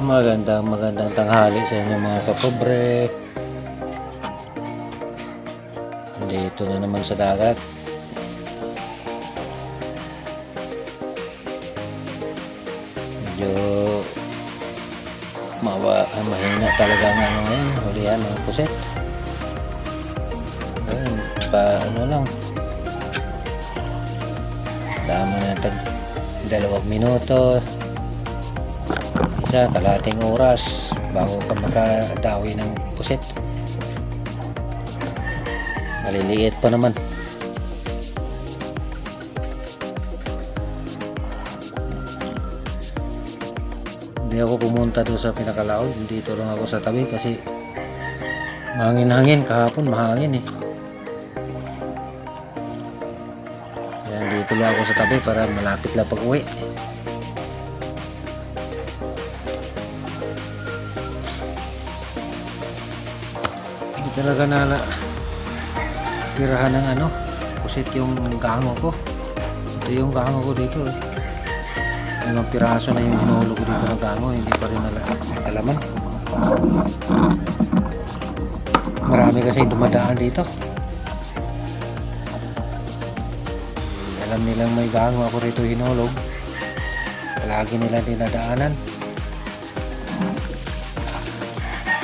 Magandang tanghali sa inyo mga kapobre. Dito na naman sa dagat. Medyo mahina talaga ang ano ngayon. Hulihan ng puset. Ayun, ano lang. Dama na tag 2 minuto. Isa, kalating oras bago ka makadawi ng puset. Maliliit pa naman. Hindi ako pumunta doon sa pinakalaod. Dito lang ako sa tabi kasi mahangin-hangin. Kahapon mahangin eh. Yan, dito lang ako sa tabi para malapit lang pag-uwi. Hindi talaga na tirahan ng ano, pusit yung gango ko. Ito yung gango ko dito eh. 5 piraso na yung hinulog ko dito na gango, hindi pa rin nagkalaman. Marami kasi dumadaan dito. Alam nilang may gango ako rito hinulog. Palagi nila dinadaanan.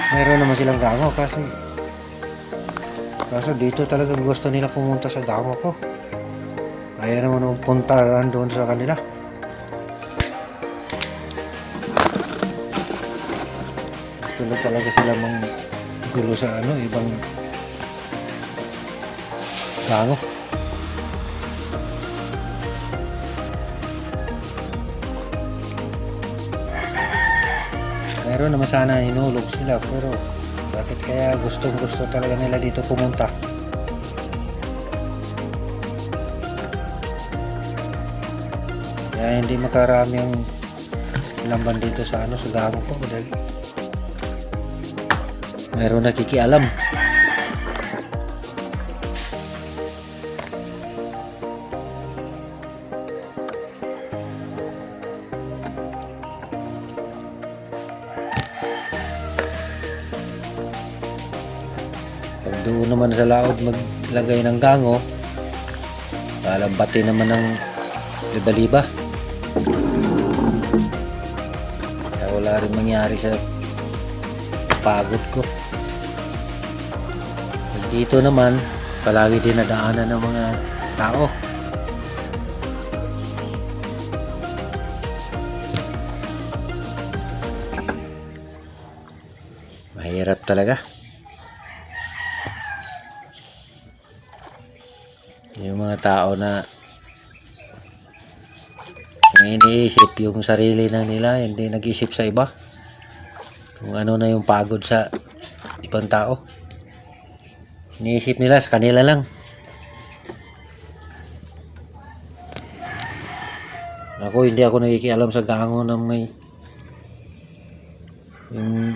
Meron naman silang gango kaso dito talagang gusto nila pumunta sa gango ko. Ayaw naman punta doon sa kanila. Gusto talaga sila gulo sa ibang gango. Meron naman sana hinulog sila pero bakit kaya gusto talaga nila dito pumunta? Kaya hindi makarami ang lamban dito sa sa gango ko dahil meron nakikialam. Pag doon naman sa laod maglagay ng gango, lalambati naman ng liba-liba. Kaya wala rin mangyari sa pagod ko. Dito naman palagi dinadaanan ng mga tao. Mahirap talaga. Yung mga tao na iniisip yung sarili na nila, hindi nag-isip sa iba. Kung ano na yung pagod sa ibang tao. Iniisip nila sa kanila lang. Hindi ako nakikialam sa gango ng may yung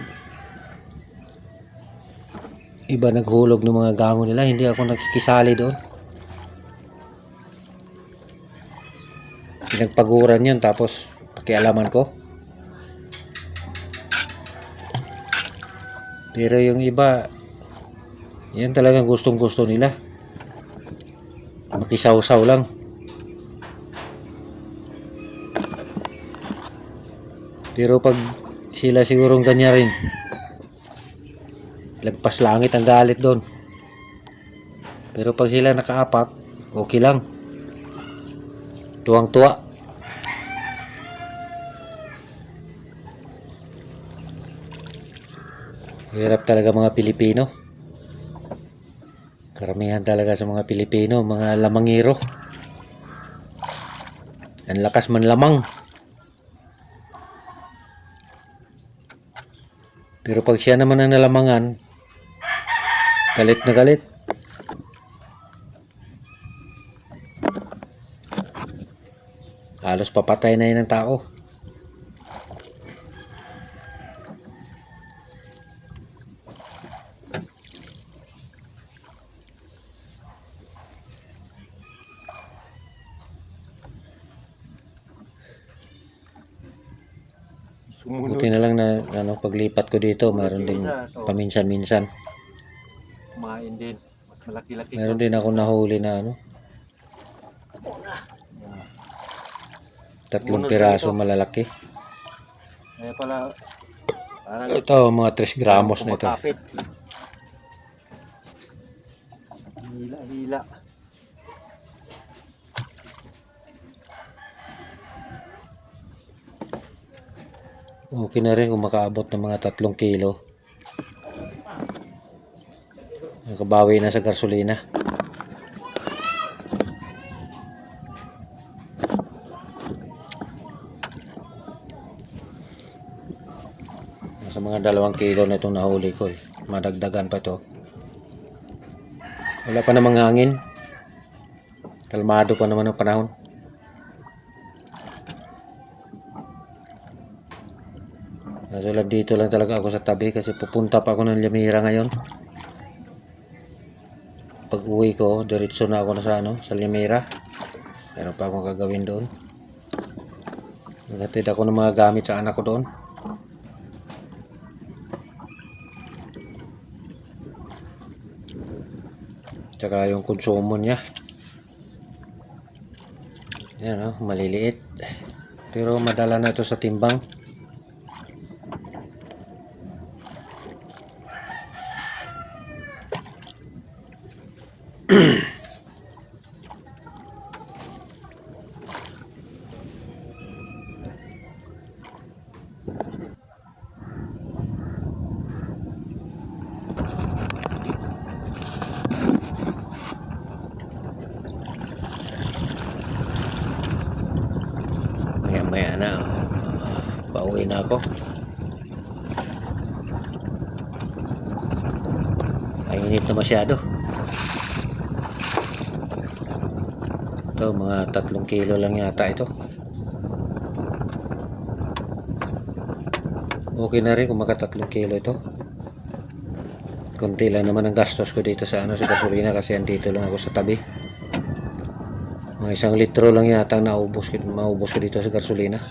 iba naghulog ng mga gango nila. Hindi ako nakikisali doon. Pinagpaguran yun tapos pakialaman ko. Pero yung iba, yan talagang gustong-gusto nila. Makisaw-saw lang. Pero pag sila sigurong ganyan rin, lagpas langit ang galit doon. Pero pag sila nakaapak, okay lang. Tuwang-tuwa. Hirap talaga mga Pilipino. Karamihan talaga sa mga Pilipino, mga lamangiro. Ang lakas man lamang. Pero pag siya naman ang nalamangan, galit na galit. Halos papatay na yun ng tao. Sumunod. Buti na lang na ano, paglipat ko dito, mayroon ding paminsan-minsan. Kumain din. Mas malaki-laki Meron din ako nahuli na ano, 3 piraso malalaki. Kaya pala, parang Ito, mga 3 gramos na ito. kumakapit. Hila-hila. Okay na rin kung makaabot ng mga 3 kilo. Nakabawi na sa gasolina. Sa mga 2 kilo na itong nahuli ko. Madagdagan pa ito. Wala pa namang hangin. Kalmado pa naman ang panahon. Kaso lang dito lang talaga ako sa tabi kasi pupunta pa ako ng Limira ngayon. Pag uwi ko, diretso na ako na sa ano, sa Limira. Meron pa akong gagawin doon. Naghatid ako ng mga gamit sa anak ko doon. Tsaka yung konsumo niya. Yan o, maliliit. Pero madala na ito sa timbang. Maya na, pauwi na ako. Mainit na masyado. Ito, mga 3 kilo lang yata ito. Okay na rin kung maka 3 kilo ito. Kunti lang naman ang gastos ko dito sa ano, sa gasolina kasi andito lang ako sa tabi. Mga 1 litro lang yata ang maubos ko dito sa gasolina.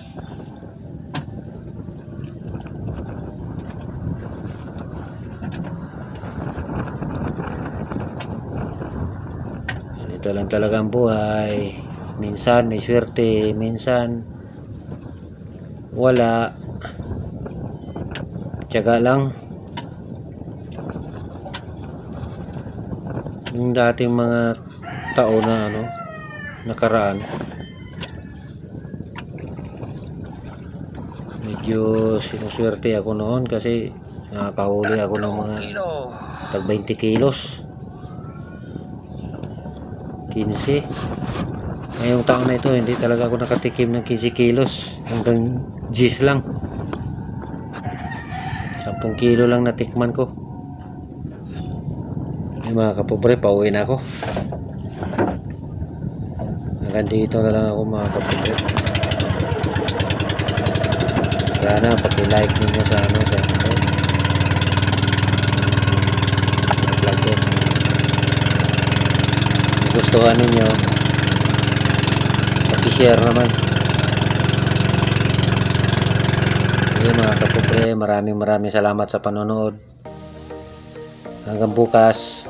Ito lang talaga ang buhay. Minsan may swerte, minsan wala. Tiyaga lang. Yung dating mga taon na ano, nakaraan, medyo sinuswerte ako noon kasi nakakahuli ako ng mga tag 20 kilos, 15. Ngayong taon na ito hindi talaga ako nakatikim ng 15 kilos, hanggang 10 lang. 10 kilo lang natikman ko. Ay mga kapobre, pauwi na ako. Hanggang dito na lang ako mga kapobre. Sana paki-like ninyo sa ano, sa vlog ko. Kung gustuhan ninyo, paki-share naman. Okay mga kapobre, maraming salamat sa panonood. Hanggang bukas.